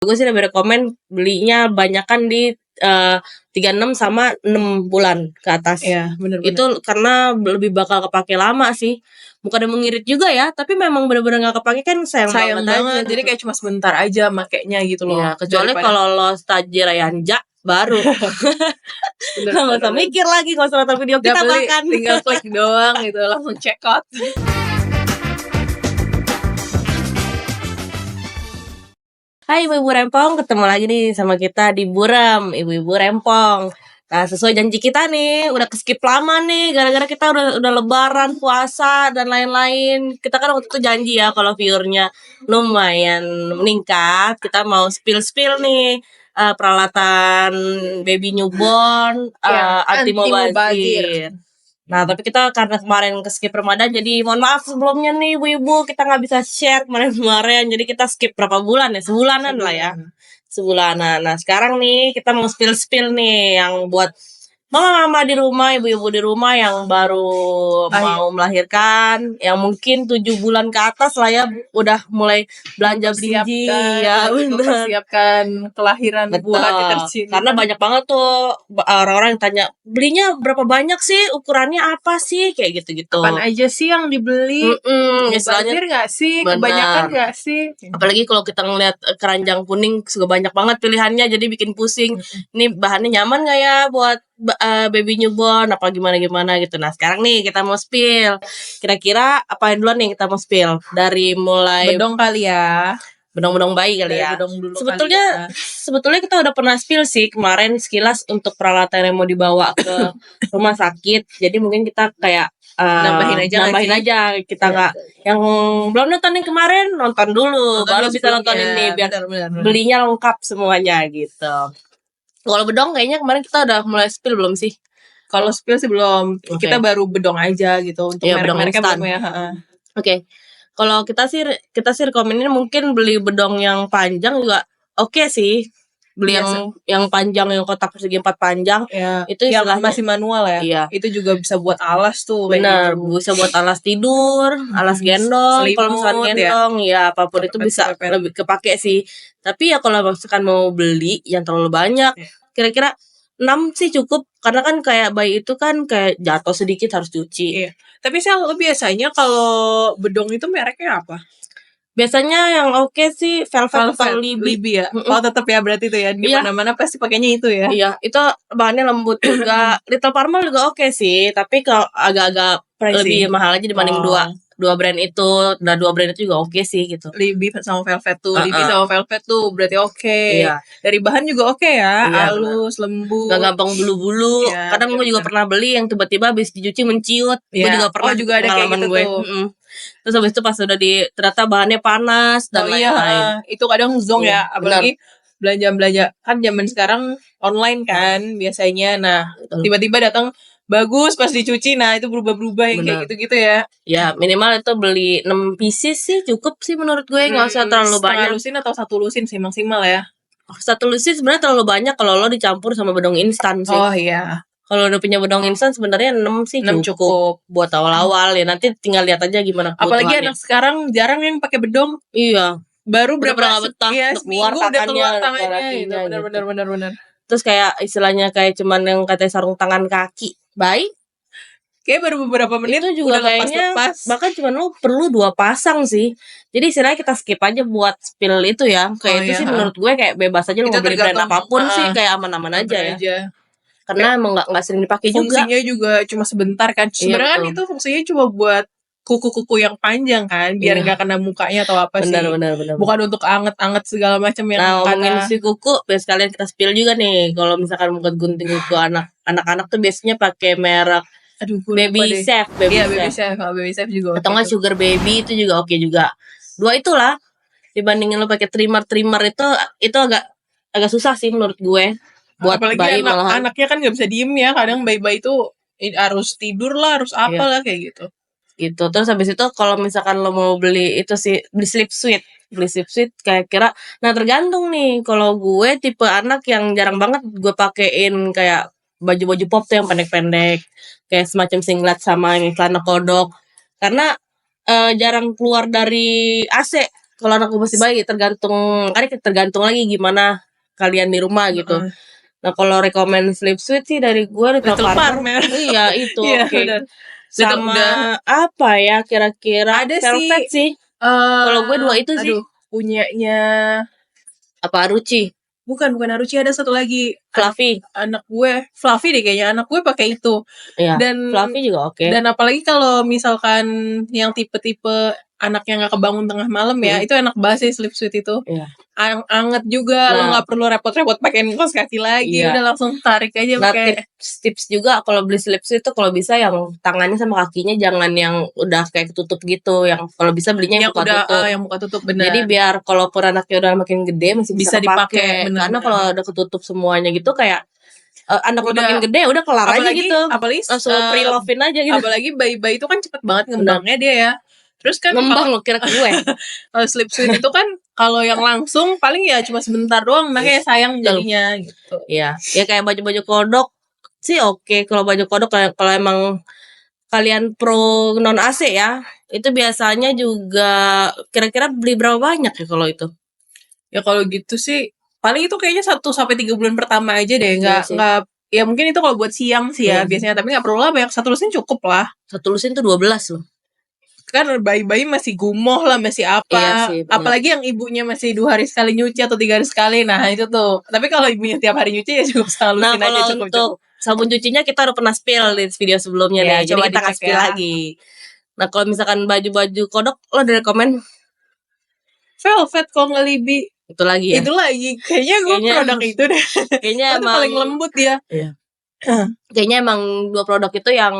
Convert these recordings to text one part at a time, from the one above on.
Gue sih lebih rekomen belinya banyakan di 36 sama 6 bulan ke atas. Iya, bener-bener. Itu karena lebih bakal kepake lama sih. Bukannya mengirit juga ya, tapi memang bener-bener gak kepake kan sayang banget aja. Jadi kayak cuma sebentar aja makainya gitu loh. Iya, kecuali kalau lo tajir Yanja baru. Gak usah mikir lagi, gak usah nonton video kita bahkan. Tinggal klik doang gitu, langsung check out. Hai ibu-ibu rempong, ketemu lagi nih sama kita di Buram, ibu-ibu rempong. Nah, sesuai janji kita nih, udah keskip lama nih, gara-gara kita udah lebaran, puasa, dan lain-lain. Kita kan waktu itu janji ya, kalau viewernya lumayan meningkat, kita mau spill-spill nih, peralatan baby newborn, anti-mubazir. Nah, tapi kita karena kemarin skip Ramadan, jadi mohon maaf sebelumnya nih ibu-ibu, kita gak bisa share kemarin-kemarin, jadi kita skip berapa bulan ya, sebulanan lah ya. Sebulanan. Nah, sekarang nih kita mau spill-spill nih yang buat mama-mama di rumah, ibu-ibu di rumah yang baru mau melahirkan, yang mungkin 7 bulan ke atas lah ya, udah mulai belanja biji ya, mempersiapkan kelahiran buah tercinta. Karena banyak banget tuh orang-orang yang tanya, belinya berapa banyak sih, ukurannya apa sih, kayak gitu-gitu. Apaan aja sih yang dibeli? Mubazir gak sih? Kebanyakan gak sih? Apalagi kalau kita ngeliat keranjang kuning suka banyak banget pilihannya, jadi bikin pusing. Ini bahannya nyaman gak ya buat baby newborn apa gimana gitu. Nah, sekarang nih kita mau spill. Kira-kira apa duluan nih kita mau spill? Dari mulai bedong kali ya. Bedong-bedong bayi kali ya. Sebetulnya kita udah pernah spill sih kemarin sekilas untuk peralatan yang mau dibawa ke rumah sakit. Jadi mungkin kita kayak nambahin aja. Kita nggak yang belum nonton yang kemarin nonton dulu, baru bisa nonton ini biar belinya lengkap semuanya gitu. Kalau bedong kayaknya kemarin kita udah mulai spill belum sih? Kalau spill sih belum. Okay. Kita baru bedong aja gitu untuk merek-mereknya belum ya. Oke. Kalau kita sih rekomenin mungkin beli bedong yang panjang juga oke sih. Beli yang panjang, yang kotak persegi 4 panjang ya, itu yang masih manual ya. Iya. Itu juga bisa buat alas tuh. Benar, bisa buat alas tidur, alas gendong, kalau misalkan gendong ya apapun itu bisa lebih kepake sih. Tapi ya kalau misalkan mau beli yang terlalu banyak, kira-kira 6 sih cukup, karena kan kayak bayi itu kan kayak jatuh sedikit harus cuci. Iya. Tapi biasanya kalau bedong itu mereknya apa? Biasanya yang oke sih Velvet atau Libby ya. Oh tetap ya berarti itu ya. Di mana-mana pasti pakainya itu ya. Iya, itu bahannya lembut juga. Little Parmel juga oke sih, tapi kalau agak-agak lebih mahal aja dibanding dua brand itu. Dan dua brand itu juga oke sih gitu. Libby sama Velvet tuh. Libby sama Velvet tuh berarti oke. Iya. Dari bahan juga oke ya. Halus, lembut. Gak gampang bulu-bulu. Iya, kadang gue juga pernah beli yang tiba-tiba habis dicuci menciut. Gue juga pernah. juga ada kayak gitu gue. Terus habis itu pas udah ternyata bahannya panas dan lain-lain. Itu kadang zonk ya. Apalagi belanja-belanja kan zaman sekarang online kan biasanya. Nah, tiba-tiba datang bagus pas dicuci, nah itu berubah-berubah yang kayak gitu-gitu ya. Ya, minimal itu beli 6 pieces sih cukup sih menurut gue, nggak usah terlalu banyak. Lusin atau 1 lusin sih maksimal ya. 1 lusin sebenarnya terlalu banyak kalau lo dicampur sama bedong instan sih. Oh iya. Kalau udah punya bedong instan sebenarnya 6 sih cukup buat awal-awal ya. Nanti tinggal lihat aja gimana. Apalagi anak sekarang jarang yang pakai bedong. Iya. Baru berapa betah keluar tangannya gitu. Benar. Terus kayak istilahnya kayak cuman yang katanya sarung tangan kaki bayi. Kayak baru beberapa menit itu juga udah kayaknya lepas. Bahkan cuma lo perlu 2 pasang sih. Jadi istilahnya kita skip aja buat spill itu ya. Kayak itu sih menurut gue kayak bebas aja lo mau beli brand apapun sih kayak aman-aman aja ya. Karena emang nggak sering dipakai juga. Fungsinya juga cuma sebentar kan. Sebenarnya kan itu fungsinya cuma buat kuku-kuku yang panjang kan, biar nggak kena mukanya atau apa sih. Benar. Bukan untuk anget-anget segala macam yang ngomongin si kuku, biar sekalian kita spill juga nih. Kalau misalkan mau gunting kuku anak-anak tuh biasanya pakai merek Baby Safe. Baby Safe juga. Atau nggak Sugar Baby itu juga oke juga. 2 itulah. Dibandingin lo pakai trimmer itu agak susah sih menurut gue. Buat apalagi bayi anaknya kan nggak bisa diem ya. Kadang bayi-bayi itu harus tidur lah, harus apa lah kayak gitu. Gitu. Terus habis itu kalau misalkan lo mau beli itu sih, beli slip suit kayak kira. Nah, tergantung nih. Kalau gue tipe anak yang jarang banget gue pakein kayak baju-baju pop tuh yang pendek-pendek, kayak semacam singlet sama yang celana kodok. Karena jarang keluar dari AC. kalau anak gue masih bayi tergantung lagi gimana kalian di rumah gitu. Nah kalau rekomend Sleep Sweet sih dari gue Little Farmer. Iya itu Iya, oke. benar. Sama apa ya kira-kira Ada Velvet sih. Kalau gue 2 itu sih. Punyanya Apa Ruci? bukan Haruchi, ada satu lagi. Fluffy. Anak gue Fluffy deh kayaknya, anak gue pakai itu. Iya. Dan Fluffy juga oke. Dan apalagi kalau misalkan yang tipe-tipe anaknya nggak kebangun tengah malam ya, itu enak banget sih Sleep Sweet itu. Iya. Anget juga, lo nggak perlu repot-repot pakai kaos kaki lagi, udah langsung tarik aja pakai. Tips juga kalau beli Sleep Sweet itu kalau bisa yang tangannya sama kakinya jangan yang udah kayak ketutup gitu, yang kalau bisa belinya yang buka tutup. Yang buka tutup, benar. Jadi biar kalaupun anaknya udah makin gede masih bisa dipakai. Karena kalau udah ketutup semuanya gitu kayak anak udah makin gede udah kelar aja gitu. Apalagi langsung pre-love-in aja gitu. Apalagi bayi-bayi itu kan cepet banget ngembangnya dia ya. Terus kan ngembang lo kira gue. Sleep Sweet itu kan kalau yang langsung paling ya cuma sebentar doang, makanya sayang jadinya gitu. Iya, ya kayak baju-baju kodok sih oke. Kalau baju kodok kalau emang kalian pro non AC ya, itu biasanya juga kira-kira beli berapa banyak ya kalau itu? Ya kalau gitu sih paling itu kayaknya 1-3 bulan pertama aja deh, nggak ya mungkin itu kalau buat siang sih ya biasanya, tapi nggak perlu lah banyak, 1 lusin cukup lah. 1 lusin tuh 12 loh. Kan bayi-bayi masih gumoh lah, masih apa. Iya sih, apalagi yang ibunya masih 2 hari sekali nyuci atau 3 hari sekali, nah itu tuh. Tapi kalau ibunya tiap hari nyuci ya cukup 1 lusin aja cukup. Nah kalau untuk sabun cucinya kita udah pernah spill di video sebelumnya nih, jadi kita nggak spill lagi. Nah kalau misalkan baju-baju kodok lo ada rekomend? Velvet kalau nggak Libby. Itu lagi ya? Itu lagi. Kayaknya gue produk itu deh. Kayaknya emang paling lembut dia. Iya. Kayaknya emang 2 produk itu yang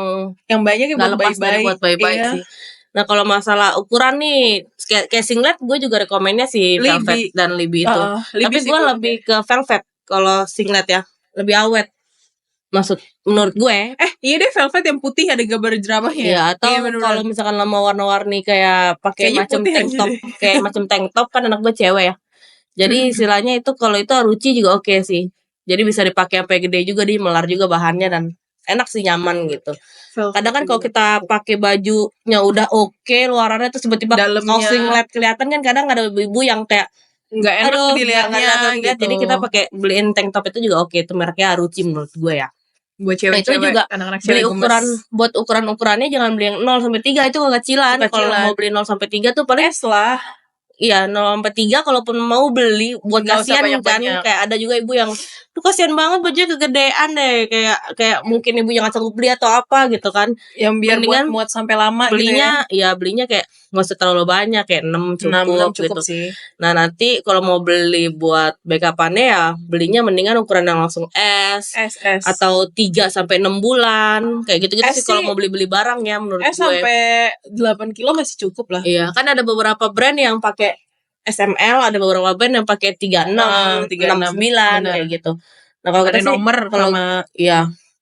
banyak buat bayi-bayi sih. Nah kalau masalah ukuran nih kayak singlet gue juga rekomennya si Velvet dan Libby itu. Tapi gue lebih ke Velvet kalau singlet ya, lebih awet. Menurut gue. Iya deh, Velvet yang putih ada gambar jeramahnya. Iya, atau kalau misalkan lo mau warna-warni kayak pakai macam tank top, kayak macam tank top kan anak gue cewek ya. Jadi istilahnya itu kalau itu Ruci juga oke sih. Jadi bisa dipakai sampai gede juga, di melar juga bahannya dan enak sih, nyaman gitu. Kadang kan kalau kita pakai bajunya udah oke luarannya terus tiba-tiba kaos singlet kelihatan kan, kadang ada ibu-ibu yang kayak nggak enak dilihatnya gitu. Jadi kita pakai beliin tank top itu juga oke. Itu mereknya Ruci menurut gue ya. Buat cewek-cewek, itu juga anak-anak beli buat ukurannya jangan beli yang 0-3, itu kecilan. Kalau mau beli 0-3 tuh paling lah. Iya 0-3 kalaupun mau beli buat kasihan kan. Kayak ada juga ibu yang tuh kasihan banget bajunya kegedean deh, kayak mungkin ibu yang nggak sanggup beli atau apa gitu kan, yang biar muat sampai lama belinya gitu ya. Belinya kayak nggak usah terlalu banyak, kayak 6 cukup gitu sih. Nah nanti kalau mau beli buat backupannya ya belinya mendingan ukuran yang langsung S. Atau 3-6 bulan kayak gitu sih kalau mau beli barang ya menurut gue. Sampai 8 kilo masih cukup lah. Iya kan ada beberapa brand yang pakai SML, ada beberapa brand yang pakai 36, 69 kayak gitu. Nah kalau kita sih nomor sama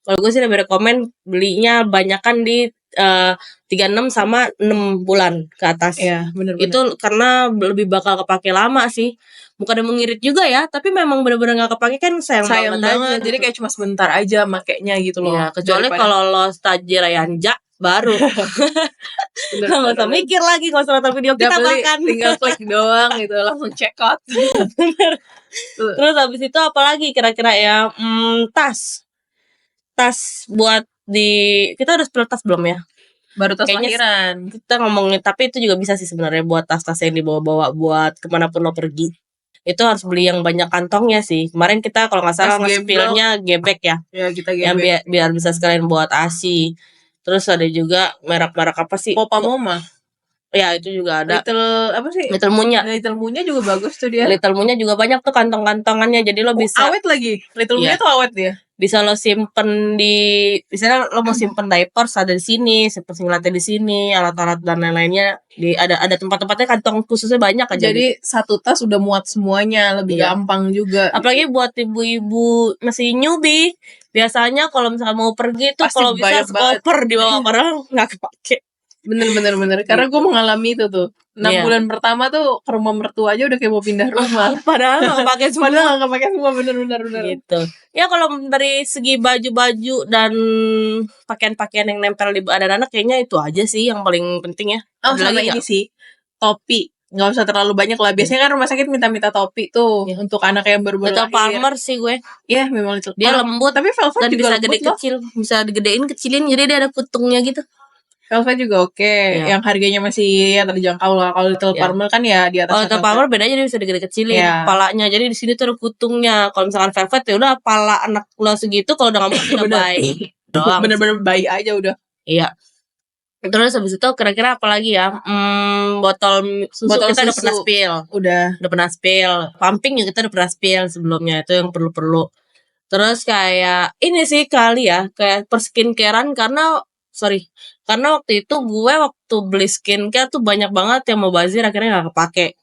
kalau gue sih lebih rekomen belinya banyakan di 36 sama 6 bulan ke atas. Iya, bener. Itu karena lebih bakal kepake lama sih. Bukan mengirit juga ya, tapi memang benar-benar nggak kepake kan sayang banget. Jadi kayak cuma sebentar aja makainya gitu loh. Iya, kecuali kalau lo stajir Yanja baru nggak usah mikir lagi, nggak usah nonton video kita makan, tinggal klik doang gitu langsung check out. Terus habis itu apalagi kira-kira ya, tas buat kita udah spill tas belum ya? Baru tas lahiran kita ngomongin, tapi itu juga bisa sih sebenarnya buat tas-tas yang dibawa-bawa buat kemanapun lo pergi. Itu harus beli yang banyak kantongnya sih. Kemarin kita kalau nggak salah nge-spillnya gebek ya. Kita gebek. Yang biar bisa sekalian buat ASI. Terus ada juga merek-merek apa sih? Popa Moma. Ya itu juga ada. Little Munya. Little Munya juga bagus tuh dia. Little Munya juga banyak tuh kantong-kantongannya. Jadi lo bisa awet lagi. Little Munya tuh awet dia. Bisa lo simpen misalnya lo mau simpen diapers ada di sini, simpen singletnya di sini, alat-alat dan lain-lainnya ada tempat-tempatnya, kantong khususnya banyak aja. Jadi satu tas udah muat semuanya, lebih gampang juga. Apalagi buat ibu-ibu masih newbie, biasanya kalau misalnya mau pergi tuh kalau bisa koper dibawa, padahal nggak kepake. Bener. Karena gue mengalami itu tuh 6 bulan pertama tuh ke rumah mertua aja udah kayak mau pindah rumah. Padahal nggak pakai semua. Bener. Gitu. Ya kalau dari segi baju-baju dan pakaian-pakaian yang nempel di badan anak, kayaknya itu aja sih yang paling penting ya. Sama ini sih topi. nggak usah terlalu banyak lah. Biasanya kan rumah sakit minta topi tuh untuk anak yang baru-baru Little lahir. Palmer sih gue. Iya, memang Little Dia Palmer. lembut Tapi Velvet dan juga bisa lembut gede loh. kecil, bisa digedein kecilin, jadi dia ada kutungnya gitu. Velvet juga oke. Iya. Yang harganya masih ya terjangkau lah. Kalau Little Iya. Palmer kan ya di atas Kalau Little Palmer bedanya dia bisa digede kecilin Iya. palanya. Jadi di sini tuh ada kutungnya. Kalau misalkan Velvet ya udah pala anak lo segitu, kalau udah nggak udah baik doang. Bener-bener bayi aja udah. Iya. Terus habis itu kira-kira apa lagi ya? Botol susu Botol kita udah susu. pernah spill. Udah pernah spill. Pumping juga kita udah pernah spill sebelumnya, itu yang perlu-perlu. Terus kayak ini sih kali ya, kayak perskincarean karena waktu itu gue waktu beli skincare tuh banyak banget yang mau bazir, akhirnya gak kepake.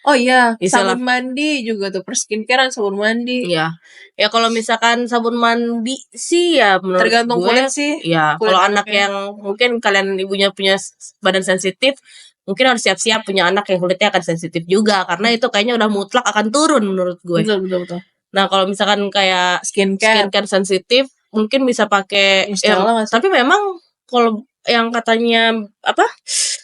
Oh iya, Istilah. sabun mandi juga tuh, perskincarean sabun mandi. Iya. Ya kalau misalkan sabun mandi sih ya menurut Tergantung gue, kulit sih. ya Kulit kalau anak anaknya. yang mungkin kalian ibunya punya badan sensitif, mungkin harus siap-siap punya anak yang kulitnya akan sensitif juga, karena itu kayaknya udah mutlak akan turun menurut gue. Betul. Nah kalau misalkan kayak Skincare sensitif, mungkin bisa pakai Mustela tapi memang kalau yang katanya apa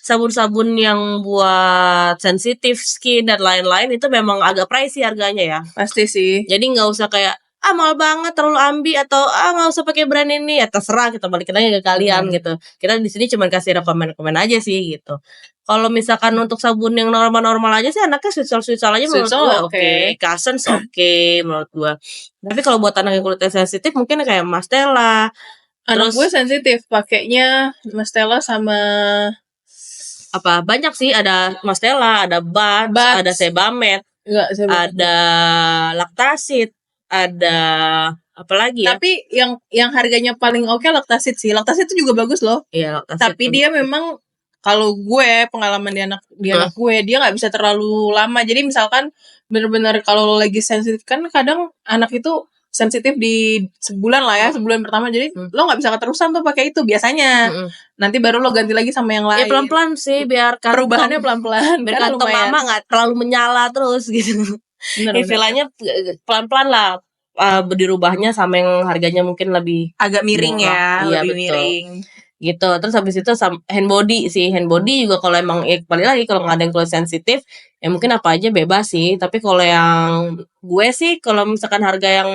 sabun-sabun yang buat sensitif skin dan lain-lain itu memang agak pricey harganya ya. pasti sih. Jadi nggak usah kayak mahal banget terlalu ambi, atau nggak usah pakai brand ini, ya terserah, kita balikin aja ke kalian gitu. Kita di sini cuma kasih rekomen aja sih gitu. Kalau misalkan untuk sabun yang normal-normal aja sih, anaknya Swissal aja menurut Swissal gue oke. Cousins oke menurut gue. Tapi kalau buat anak yang kulitnya sensitif mungkin kayak Mastela. Anak Terus gue sensitif, pakainya Mastela sama apa banyak sih, ada Mastela, ada Bats, ada Sebamed, ada Lactasit, ada apa lagi ya? Tapi yang harganya paling oke Lactasit sih. Lactasit itu juga bagus loh. Iya, Lactasit. Tapi dia memang kalau gue pengalaman di anak gue, dia nggak bisa terlalu lama. Jadi misalkan bener-bener kalau lagi sensitif kan kadang anak itu sensitif di sebulan lah ya, sebulan pertama. Jadi lo nggak bisa keterusan tuh pakai itu biasanya. Nanti baru lo ganti lagi sama yang lain. Ya pelan-pelan sih, biar perubahannya pelan-pelan. Biar Kan kantong lumayan. mama nggak terlalu menyala terus gitu. Istilahnya pelan-pelan lah. Dirubahnya sama yang harganya mungkin lebih agak miring ya, iya, lebih betul. miring gitu. Terus habis itu hand body juga kalau emang balik lagi kalau nggak ada yang kulit sensitif ya mungkin apa aja bebas sih. Tapi kalau yang gue sih kalau misalkan harga yang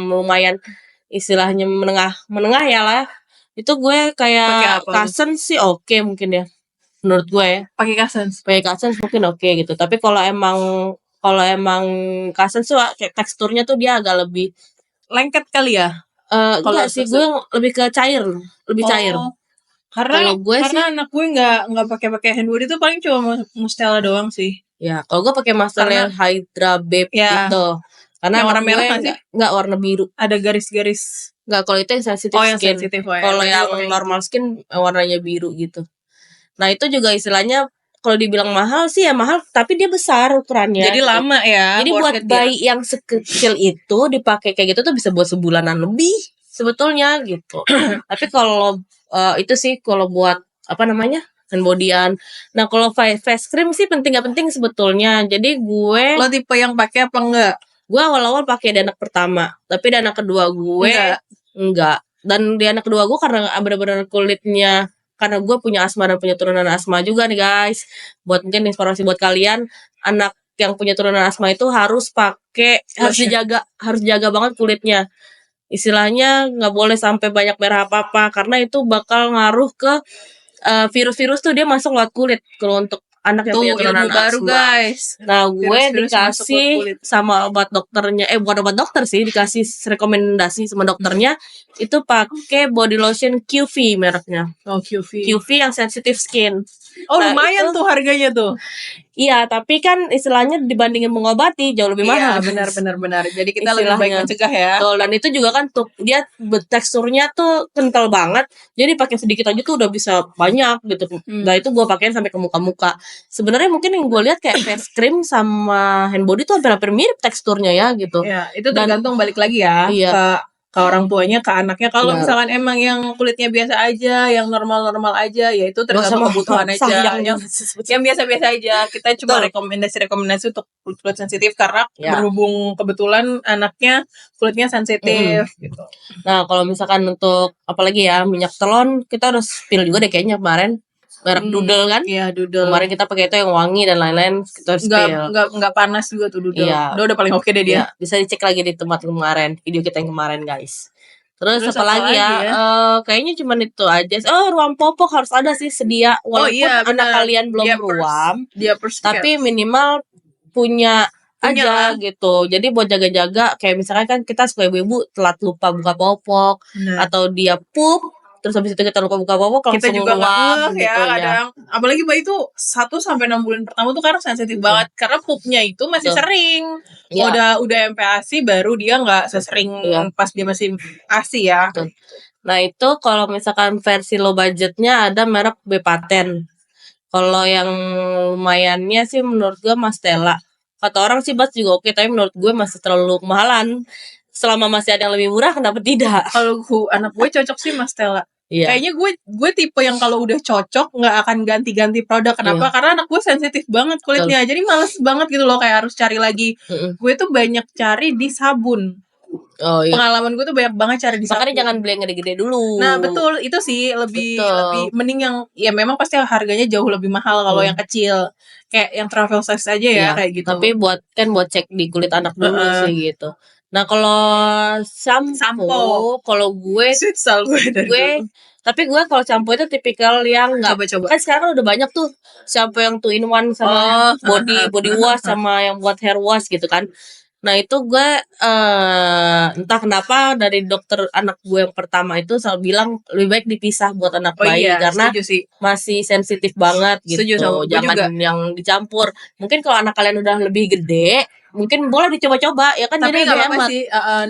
lumayan istilahnya menengah ya lah, itu gue kayak Cousins sih oke mungkin ya menurut gue ya. Pakai Cousins mungkin oke gitu. Tapi kalau emang Cousins tuh kayak teksturnya tuh dia agak lebih lengket kali ya. Enggak sih, gue lebih ke cair, cair. Karena anak gue nggak pakai hand body tuh paling cuma Mustela doang sih. Ya, kalau gue pakai Mustela Hydra Babe gitu. Karena yang warna merah kan sih? Enggak, warna biru. Ada garis-garis. Enggak, kalau itu yang sensitive skin. Kalau yang normal skin warnanya biru gitu. Nah, itu juga istilahnya kalau dibilang mahal sih ya mahal, tapi dia besar ukurannya. Jadi lama ya. Jadi buat bayi yang sekecil itu dipakai kayak gitu tuh bisa buat sebulanan lebih sebetulnya gitu. Tapi kalau itu sih kalau buat apa namanya hand bodyan. Nah kalau face cream sih penting gak penting sebetulnya. Jadi gue lo tipe yang pakai apa enggak? Gue awal-awal pakai di anak pertama, tapi di anak kedua gue enggak. Dan di anak kedua gue karena benar-benar kulitnya, karena gue punya asma dan punya turunan asma juga nih guys. Buat mungkin inspirasi buat kalian, anak yang punya turunan asma itu harus pakai, harus jaga banget kulitnya. Istilahnya nggak boleh sampai banyak merah apa-apa, karena itu bakal ngaruh ke virus-virus tuh dia masuk lewat kulit kalau untuk anak yang punya turunan baru asma. Guys. Nah gue dikasih sama obat dokternya, bukan obat dokter sih, dikasih rekomendasi sama dokternya itu pakai body lotion QV mereknya. QV yang sensitive skin. Nah, lumayan tuh harganya tuh. Iya, tapi kan istilahnya dibandingin mengobati jauh lebih mahal. Iya, benar. Jadi kita lebih baik mencegah ya. Betul, dan itu juga kan tuh dia teksturnya tuh kental banget. Jadi pakai sedikit aja tuh udah bisa banyak gitu. Nah, itu gue pakein sampai ke muka-muka. Sebenarnya mungkin yang gue lihat kayak face cream sama hand body tuh hampir mirip teksturnya ya gitu. Iya, itu tergantung balik lagi ya. Iya. Ke orang tuanya, ke anaknya. Kalau misalkan emang yang kulitnya biasa aja, yang normal-normal aja, ya itu tergantung kebutuhan aja. Yang biasa-biasa aja. Kita cuma rekomendasi untuk kulit sensitif karena berhubung kebetulan anaknya kulitnya sensitif gitu. Nah, kalau misalkan untuk apalagi ya minyak telon, kita udah spill juga deh kayaknya kemarin. merek Doodle kan. Iya, Doodle. Kemarin kita pakai itu yang wangi dan lain-lain, kita spill. Enggak panas juga tuh Doodle. Iya. Udah paling oke deh dia. Bisa dicek lagi di tempat kemarin, video kita yang kemarin guys. Terus apa lagi ya? Kayaknya cuman itu aja. Ruam popok harus ada sih sedia. Walaupun anak kalian belum ruam, tapi minimal punya aja gitu. Jadi buat jaga-jaga, kayak misalkan kan kita suka ibu-ibu telat lupa buka popok, atau dia pup, terus habis itu kita lupa buka popok, kita langsung juga ruam gitu ya. Kadang, apalagi bayi itu 1-6 bulan pertama tuh karena sensitif banget, karena pupnya itu masih sering. Udah MPASI baru dia nggak sesering pas dia masih ASI ya. Nah itu kalau misalkan versi low budgetnya ada merek Bepaten. Kalau yang lumayannya sih menurut gue Mastella. Kata orang sih Bas juga oke, tapi menurut gue masih terlalu kemahalan. Selama masih ada yang lebih murah, kenapa tidak? Kalau anak gue cocok sih Mastella. Kayaknya gue tipe yang kalau udah cocok nggak akan ganti-ganti produk. Kenapa? Karena anak gue sensitif banget kulitnya. Jadi males banget gitu loh, kayak harus cari lagi. Gue tuh banyak cari di sabun. Pengalaman gue tuh banyak banget cari di sabun. Makanya jangan beli yang gede-gede dulu. Nah betul, itu sih lebih mending yang ya memang pasti harganya jauh lebih mahal kalau yang kecil. Kayak yang travel size aja ya kayak gitu. Tapi buat cek di kulit anak dulu sih gitu. Nah kalau shampoo kalau gue tapi gue kalau shampoo itu tipikal yang nggak coba. Kan sekarang udah banyak tuh shampoo yang 2 in 1 sama body wash sama yang buat hair wash gitu kan. Nah itu gue entah kenapa dari dokter anak gue yang pertama itu selalu bilang lebih baik dipisah buat anak bayi karena masih sensitif banget gitu. Jangan yang dicampur. Mungkin kalau anak kalian udah lebih gede, mungkin boleh dicoba-coba ya kan. Tapi jadi nggak apa-apa sih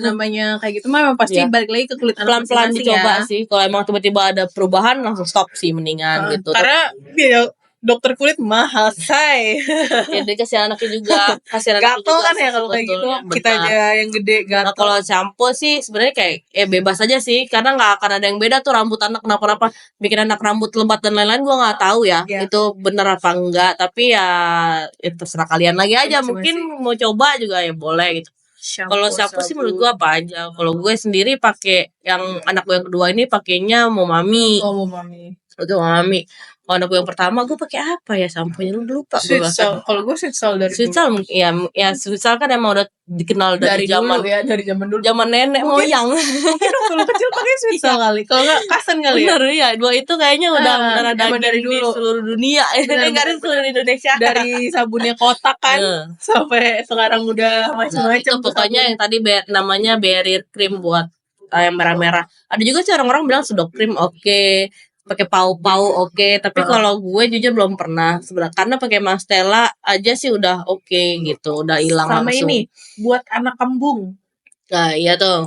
namanya kayak gitu mah pasti balik lagi ke kulit anak pelan-pelan dicoba sih. Kalau emang tiba-tiba ada perubahan langsung stop sih mendingan gitu. Karena dokter kulit mahal say. Ya jadi kasihan anaknya juga. Gatel kan ya kalau kayak gitu. Kita aja yang gede gatel. Nah kalau shampoo sih sebenarnya kayak bebas aja sih, karena nggak akan ada yang beda tuh rambut anak kenapa bikin anak rambut lebat dan lain-lain. Gue nggak tahu ya itu bener apa enggak, tapi ya terserah kalian lagi aja. Mungkin mau coba juga ya boleh gitu. Kalau shampoo sih menurut gue apa aja. Kalau gue sendiri pakai yang anak gue yang kedua ini pakainya Momami. Itu Momami. Kalau anak gue yang pertama gue pakai apa ya shampoo-nya lupa gue. Kalau gue Sweetsal dari dulu. Ya Sweetsal kan emang udah dikenal dari zaman dulu ya, dari zaman dulu. Zaman nenek moyang. Mungkin waktu kecil pakai Sweetsal kali. Kalau enggak Kasen kali ya. Bener ya, dua itu kayaknya udah benar ada dari dulu di seluruh dunia. Enggak di seluruh Indonesia. Dari sabunnya kotak kan sampai sekarang udah macam-macam. Itu pokoknya yang tadi namanya barrier cream buat yang merah-merah. Ada juga sih orang-orang bilang Sudok cream oke. Pakai pau-pau oke. Tapi kalau gue jujur belum pernah sebenarnya, karena pakai Mastella aja sih udah oke gitu, udah hilang langsung. Sama ini buat anak kembung. Nah iya tuh,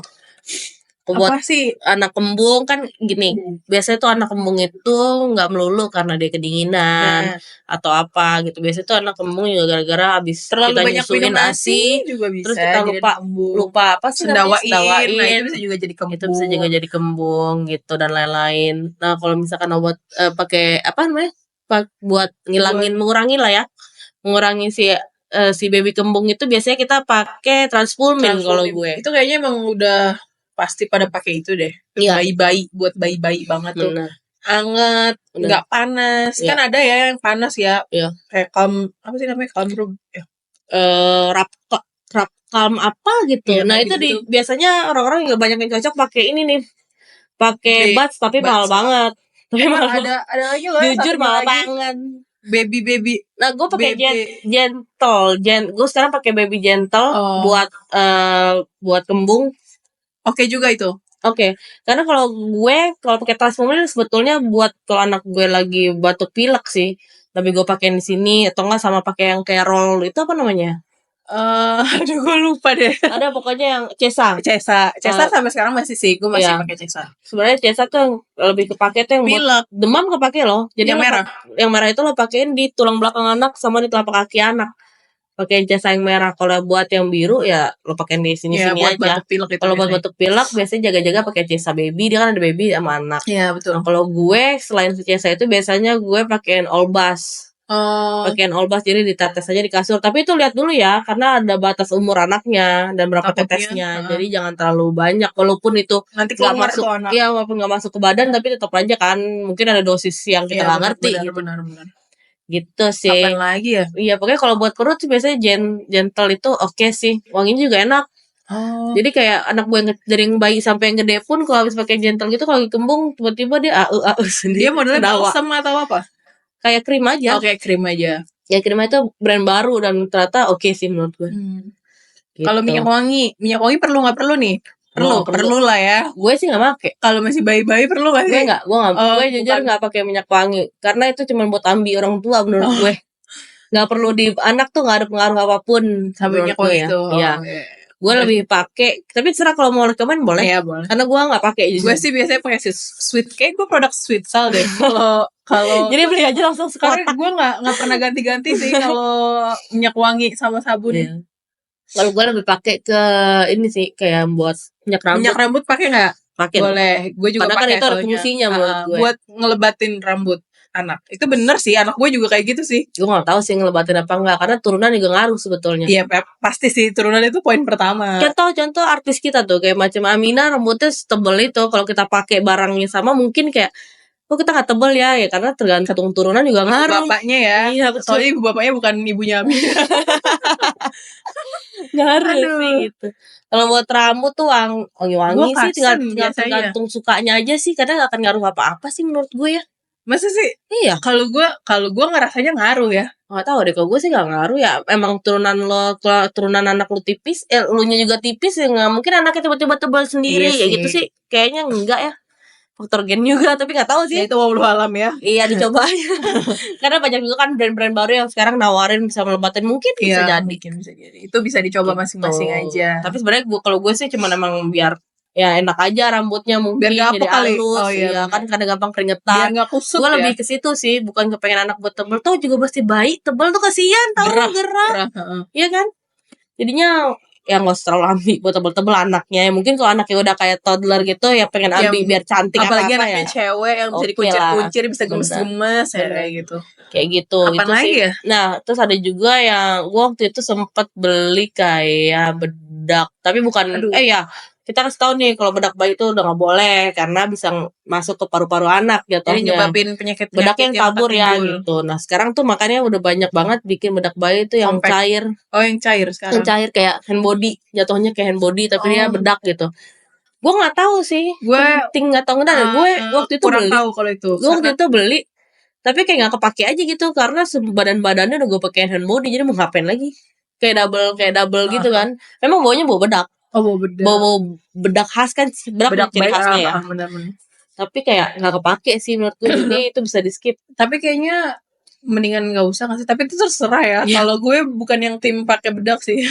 buat anak kembung kan gini, biasanya tuh anak kembung itu nggak melulu karena dia kedinginan atau apa gitu. Biasanya tuh anak kembung juga gara-gara habis terlalu kita banyak nyusuin ASI juga bisa, terus kita lupa apa sih sendawain. Nah itu bisa juga jadi kembung. Itu bisa juga jadi kembung gitu dan lain-lain. Nah kalau misalkan buat pakai apa namanya buat ngilangin mengurangi si baby kembung itu, biasanya kita pakai Transformin kalau gue. Itu kayaknya emang udah pasti pada pakai itu deh. Bayi-bayi, buat bayi-bayi banget tuh. Anget, nggak panas. Kan ada ya yang panas ya. Kayak apa sih namanya? Calm Rapcalm apa gitu. Nah itu gitu. Biasanya orang-orang juga banyak yang cocok pakai ini nih. Pakai buds tapi mahal banget. Tapi ada lagi loh. Jujur mahal banget. Baby. Nah gue pakai gentle. Gue sekarang pakai baby gentle buat kembung. Oke juga itu. Oke. Karena kalau pakai Transformin sebetulnya buat kalau anak gue lagi batuk pilek sih. Tapi gue pakai di sini atau enggak sama pakai yang kayak roll itu apa namanya? Aduh gue lupa deh. Ada pokoknya yang Cesa sampai sekarang masih sih. Gue masih pakai Cesa. Sebenarnya Cesa tuh lebih kepake tuh yang pilek, demam kepake loh. Jadi yang merah. Yang merah itu lo pakein di tulang belakang anak sama di telapak kaki anak. Pakai Cesa yang merah. Kalau buat yang biru ya lo pakein di sini-sini aja. Kalau buat batuk pilek biasanya jaga-jaga pakai Cesa baby. Dia kan ada baby sama anak. Iya betul. Nah, kalau gue selain Cesa itu biasanya gue pakein Olbas. Pakaian all bath jadi ditetes aja di kasur. Tapi itu lihat dulu ya, karena ada batas umur anaknya dan berapa tetesnya. Jadi jangan terlalu banyak, walaupun itu nanti nggak keluar masuk. tuh anak. Iya, walaupun nggak masuk ke badan, tapi tetap aja kan mungkin ada dosis yang kita nggak ngerti gitu. Benar. Gitu sih. Apaan lagi ya? Iya, pokoknya kalau buat perut sih biasanya gentle itu oke sih. Wanginya juga enak. Jadi kayak anak gue yang dari yang bayi sampai yang gede pun kalau habis pakai gentle gitu, kalau kembung tiba-tiba dia sendiri. Dia modelnya balsam atau apa? Kayak krim aja. Kayak krim aja. Ya krim itu brand baru dan ternyata oke sih menurut gue. Gitu. Kalau minyak wangi perlu nggak perlu nih? Perlu lah ya. Gue sih nggak pakai. Kalau masih bayi-bayi perlu nggak sih? Gue jujur nggak pakai minyak wangi karena itu cuma buat ambi orang tua menurut gue. Nggak perlu di anak tuh, nggak ada pengaruh apapun sama minyak wangi itu. Iya. Gue lebih pakai, tapi terserah kalau mau rekomen boleh. Iya, boleh. Karena gue nggak pakai. Gue sih biasanya pakai sweet, kayak gue produk sweet sal deh. Kalau jadi beli aja langsung sekotak. Karena gue nggak pernah ganti-ganti sih kalau minyak wangi sama sabun. Iya. Kalau gue lebih pakai ke ini sih, kayak buat minyak rambut. Minyak rambut pakai nggak? Pakai. Boleh. Gue juga pakai. Karena kan itu ada fungsinya menurut gue. Buat ngelebatin rambut anak. Itu bener sih, anak gue juga kayak gitu sih. Gue nggak tahu sih ngelebatin apa enggak, karena turunan juga ngaruh sebetulnya. Iya, pasti sih turunan itu poin pertama. Contoh artis kita tuh kayak macam Amina, rambutnya tebel itu, kalau kita pakai barangnya sama mungkin kayak kita nggak tebel ya karena tergantung turunan juga ngaruh. Bapaknya ya. Iya, betul. Soalnya ibu bapaknya bukan ibunya Amina. Ngaruh sih gitu. Kalau buat rambut tuh wangi-wangi sih tinggal tergantung sukanya aja sih, kadang nggak akan ngaruh apa-apa sih menurut gue ya. Masa sih? Iya. Kalau gue ngerasanya ngaruh ya. Nggak tahu deh, kalau gue sih nggak ngaruh ya. Emang turunan anak lu tipis, elunya juga tipis ya, nggak mungkin anaknya tiba-tiba tebal sendiri. Iya, ya gitu sih. Kayaknya enggak ya. Faktor gen juga, tapi nggak tahu sih. Ya, itu wallahu alam ya. Iya, dicoba aja. Karena banyak juga kan brand-brand baru yang sekarang nawarin bisa melebatin, mungkin bisa jadi. Itu bisa dicoba masing-masing aja. Tapi sebenarnya kalau gue sih cuma emang biar ya enak aja rambutnya, mungkin biar jadi halus. Iya, kan kadang gampang keringetan. Biar gak kusut. Gue lebih ke situ sih, bukan kepengen anak buat tebel. Tuh juga pasti bayi tebel tuh kasihan, tahu gerah. Iya kan? Jadinya ya nggak usah terlalu ambi buat tebel-tebel anaknya. Mungkin kalau anaknya udah kayak toddler gitu ya pengen ambi biar cantik. Apalagi anaknya cewek yang bisa dikuncir-kuncir, bisa gemes-gemes ya kayak gitu. Kayak gitu. Apa itu lagi sih. Ya? Nah, terus ada juga yang gue waktu itu sempet beli kayak bedak, tapi bukan kita kasih tahu nih kalau bedak bayi itu udah nggak boleh karena bisa masuk ke paru-paru anak jatuhnya. Jadi nyebabin penyakit bedak yang tabur ya gitu. Nah sekarang tuh makanya udah banyak banget bikin bedak bayi itu yang cair. Oh yang cair sekarang. Yang cair kayak hand body, jatuhnya kayak hand body tapi dia bedak gitu. Gue nggak tahu sih. Penting nggak tahu nggak. Gue waktu itu beli. Tahu kalau itu. Gue waktu itu beli. Tapi kayak nggak kepake aja gitu karena badan-badannya udah gue pakein hand body, jadi mau ngapain lagi? Kayak double gitu kan. Memang baunya bau bedak. Bau bedak khas kan, bedak ciri khasnya ya. Benar-benar. Tapi kayak nggak kepake sih menurut gue, jadi itu bisa di skip. Tapi kayaknya mendingan nggak usah ngasih. Tapi itu terserah ya. Kalau gue bukan yang tim pakai bedak sih.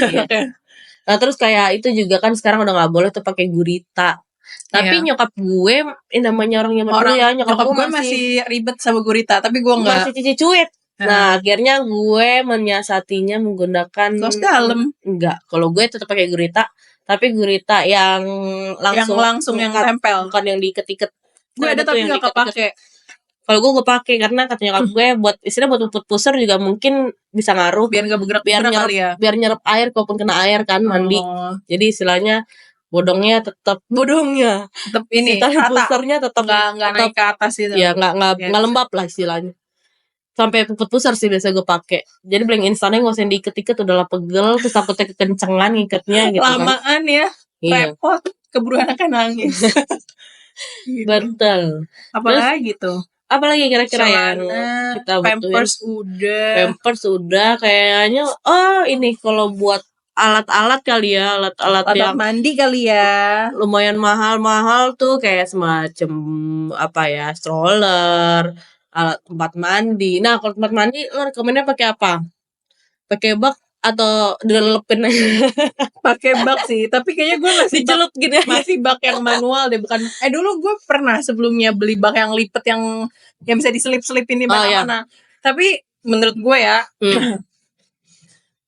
Nah terus kayak itu juga kan sekarang udah nggak boleh tuh pakai gurita. Tapi nyokap gue, namanya orang yang dulu ya, nyokap gue masih ribet sama gurita, tapi gue enggak. Masih cici cuit. Nah, akhirnya gue menyiasatinya menggunakan kaos dalam. Enggak, kalau gue tetap pakai gurita, tapi gurita yang langsung yang tempel, bukan yang diiket-iket. Gue ada tapi enggak kepake. Kalau gue pakai karena katanya nyokap gue buat istilah buat puput pusar juga mungkin bisa ngaruh. Biar enggak bergerak kali ya. Biar nyerap air kalaupun kena air kan mandi. Jadi istilahnya bodongnya tetap ini pusarnya tetap nggak naik ke atas itu ya nggak lembab lah istilahnya sampai puput pusar sih biasa gue pakai. Jadi blank instannya nggak usah diiket-iket, udahlah pegel terus takutnya kekencengan ngiketnya gitu lamaan kan. Repot keburu anaknya nangis. Gitu. Betul. Apalagi kira-kira yang kita Pampers udah kayaknya. Ini kalau buat alat-alat kali ya, alat yang mandi kali ya, lumayan mahal tuh kayak semacam stroller, alat tempat mandi. Nah kalau tempat mandi lo rekomennya pakai apa? Pakai bak atau dilelepin aja? Pakai bak sih, tapi kayaknya gue masih dicelup gitu ya. Masih bak yang manual deh, bukan. Dulu gue pernah sebelumnya beli bak yang lipet yang bisa diselip-selipin di mana-mana. Tapi menurut gue ya,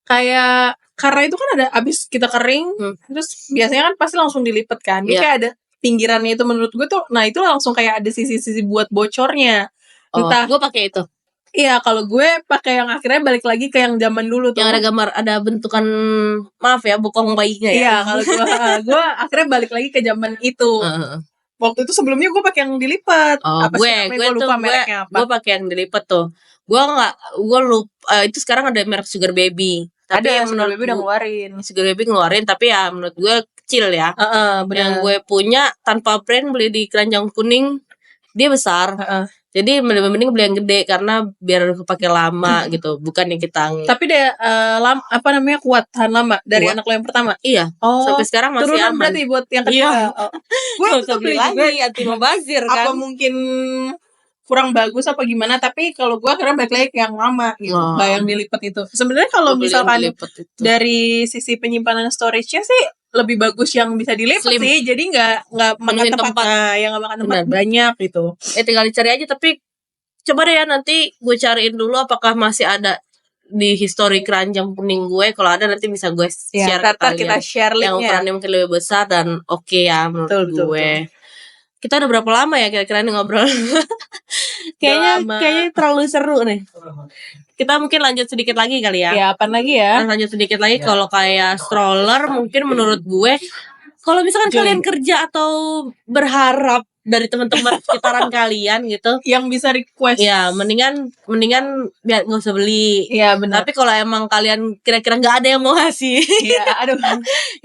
kayak karena itu kan ada abis kita kering, terus biasanya kan pasti langsung dilipet kan. Dia kayak ada pinggirannya itu menurut gue tuh, nah itu langsung kayak ada sisi-sisi buat bocornya. Entah. Gue pakai itu. Iya, kalau gue pakai yang akhirnya balik lagi ke yang zaman dulu tuh. Yang ada gambar, ada bentukan, maaf ya, bokong bayinya ya. Iya, kalau gue akhirnya balik lagi ke zaman itu. Waktu itu sebelumnya gue pakai yang dilipat. Apa sih namanya? Gue lupa mereknya apa. Gue pakai yang dilipat tuh. Gue lupa, itu sekarang ada merek Sugar Baby. Tapi ada yang Sugar Baby udah ngeluarin. Sugar Baby ngeluarin, tapi ya menurut gue kecil ya. Yang gue punya tanpa brand, beli di keranjang kuning, dia besar. Jadi mending beli yang gede karena biar kepake lama gitu, bukan yang kita. Tapi dia kuat, tahan lama dari anak lo yang pertama. Iya. Sampai sekarang masih turunan aman. berarti buat yang kedua. Iya. Gue tuh beli lagi anti mubazir kan. Apa mungkin kurang bagus apa gimana, tapi kalau gue akhirnya balik lagi ke yang lama gitu, nggak yang dilipat itu. Sebenarnya kalau misalkan dari sisi penyimpanan storage-nya sih lebih bagus yang bisa dilipat sih, jadi nggak makan tempat, yang nggak makan tempat banyak gitu. Tinggal dicari aja, tapi coba deh ya nanti gue cariin dulu apakah masih ada di history keranjang kuning gue. Kalau ada nanti bisa gue share ke kalian. Kita share linknya. Yang ukurannya mungkin lebih besar dan oke ya menurut gue. Kita udah berapa lama ya kira-kira ini ngobrol? Kayaknya terlalu seru nih. Kita mungkin lanjut sedikit lagi kali ya. Ya, apa lagi ya? Lanjut sedikit lagi. Kalau kayak stroller mungkin menurut gue, kalau misalkan kalian kerja atau berharap dari teman-teman sekitaran kalian gitu yang bisa request, ya mendingan biar nggak usah beli. Iya benar. Tapi kalau emang kalian kira-kira nggak ada yang mau ngasih,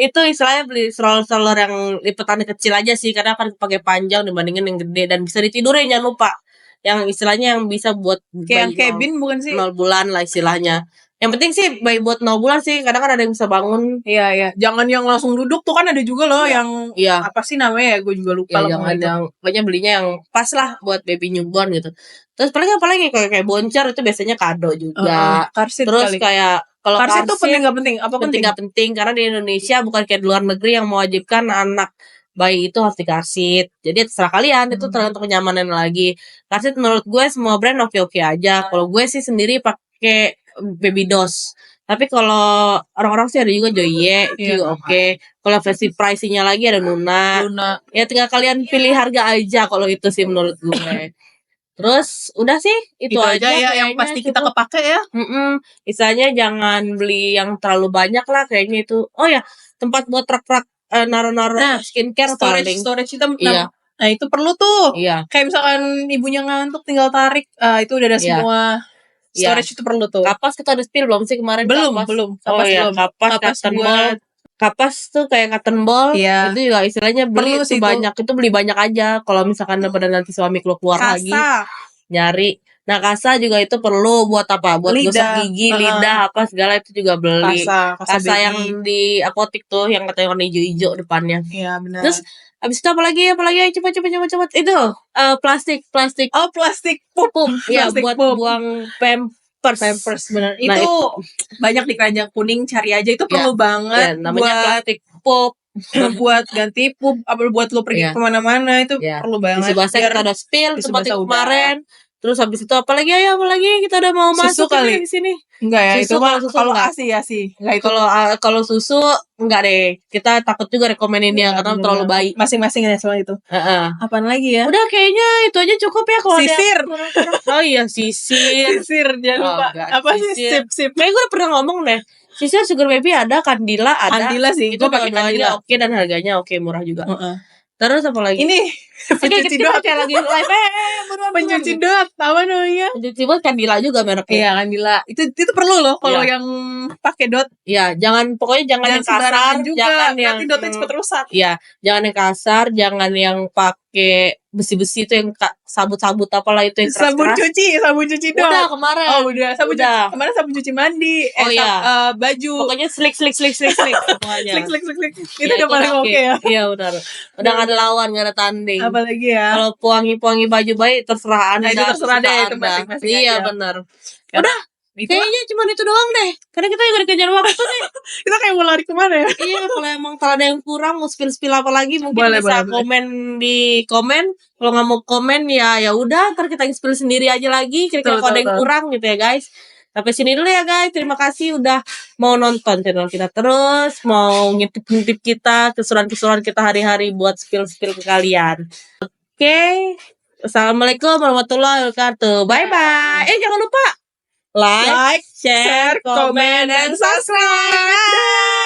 itu istilahnya beli stroller yang lipatannya kecil aja sih, karena akan pakai panjang dibandingin yang gede dan bisa ditidurin. Jangan lupa yang istilahnya yang bisa buat kayak cabin bukan sih, 0 bulan lah istilahnya. Yang penting sih baik buat 0 bulan sih, kadang kan ada yang bisa bangun. Iya. Jangan yang langsung duduk tuh, kan ada juga loh yang apa sih namanya ya, gue juga lupa ya, jangan yang pokoknya belinya yang pas lah buat baby newborn gitu. Terus apalagi kayak boncar itu biasanya kado juga. Terus kali. Kayak kalau karsit itu penting nggak penting? Apa penting nggak penting, karena di Indonesia bukan kayak di luar negeri yang mewajibkan anak bayi itu harus dikarsit. Jadi terserah kalian, itu tergantung kenyamanan lagi. Karsit menurut gue semua brand oke aja. Kalau gue sih sendiri pakai Baby Dos. Tapi kalau orang-orang sih ada juga Joye juga oke. Kalau versi pricing-nya lagi ada Luna. Ya tinggal kalian pilih harga aja kalau itu sih menurut gue. Terus udah sih itu aja ya yang pasti kita kepake ya. Istilahnya jangan beli yang terlalu banyak lah kayaknya itu. Oh ya, tempat buat rak-rak naruh-naruh skincare storage kita. Nah itu perlu tuh. Kayak misalkan ibunya ngantuk tinggal tarik, itu udah ada semua. Storage itu perlu tuh. Kapas kita udah spill belum sih kemarin? Belum. Kapas belum. Kapas cotton ball. Kapas tuh kayak cotton ball. Itu juga istilahnya beli itu banyak. Itu beli banyak aja. Kalau misalkan daripada nanti suami keluar lagi nyari. Nah kasa juga itu perlu buat apa? Buat gosok gigi, lidah, apa segala itu juga beli. Kasa yang di apotik tuh yang katanya warna hijau-hijau depannya. Iya benar. Terus abis itu apa lagi coba itu plastik. Oh plastik pup ya, buat buang pampers benar. Nah, itu banyak di keranjang kuning, cari aja itu perlu banget. Namanya plastik pup. Buat ganti pup, apa buat lo pergi kemana-mana itu perlu banget. Isi basah kita udah spill seperti kemarin. Terus habis itu apalagi kita udah mau susu masuk kali di sini. Enggak ya, itu mah kalau ASI. Enggak itu. Kalau susu enggak deh. Kita takut juga rekomeninnya karena terlalu baik. Masing-masing ya soal itu. Apaan lagi ya? Udah kayaknya itu aja cukup ya kalau sisir. Oh iya, sisir. Jangan lupa. Apa sih sip. Kayak gue udah pernah ngomong deh. Sisir Sugar Baby ada, Candila ada. Candila sih. Itu pakai Candila oke dan harganya oke, murah juga. Terus apa lagi? Ini pencuci dot lagi live pencuci dot apa namanya? Pencuci dot Candila juga mereknya. Iya Candila. Itu perlu loh kalau yang pakai dot. Iya, jangan yang kasar, jangan yang nanti dotnya cepat rusak. Iya, jangan yang kasar, jangan yang pakai besi-besi itu yang sabut-sabut apalah itu yang keras. Sabun cuci dot. Udah kemarin. Oh, udah. Kemarin sabun cuci mandi. Baju. Pokoknya slick semuanya. Slick. Itu udah paling oke ya. Iya, benar. Udah enggak ada lawan, enggak ada tanding. Apalagi ya? Kalau puangi bayi terserah Anda. Itu terserah deh, itu masing-masing. Iya, benar. Udah. Kayaknya cuma itu doang deh. Karena kita juga dikejar waktu nih. Kita kayak mau lari kemana ya? Iya, kalau emang kalau ada yang kurang mau spill apa lagi mungkin bisa komen di komen. Kalau nggak mau komen ya udah, ntar kita spill sendiri aja lagi. Kira-kira kalau ada yang kurang gitu ya guys. Sampai sini dulu ya guys. Terima kasih udah mau nonton channel kita terus, mau ngintip kita keseruan kita hari-hari buat spill ke kalian. Oke. Assalamualaikum warahmatullahi wabarakatuh. Bye bye. Jangan lupa like, share, comment, and subscribe.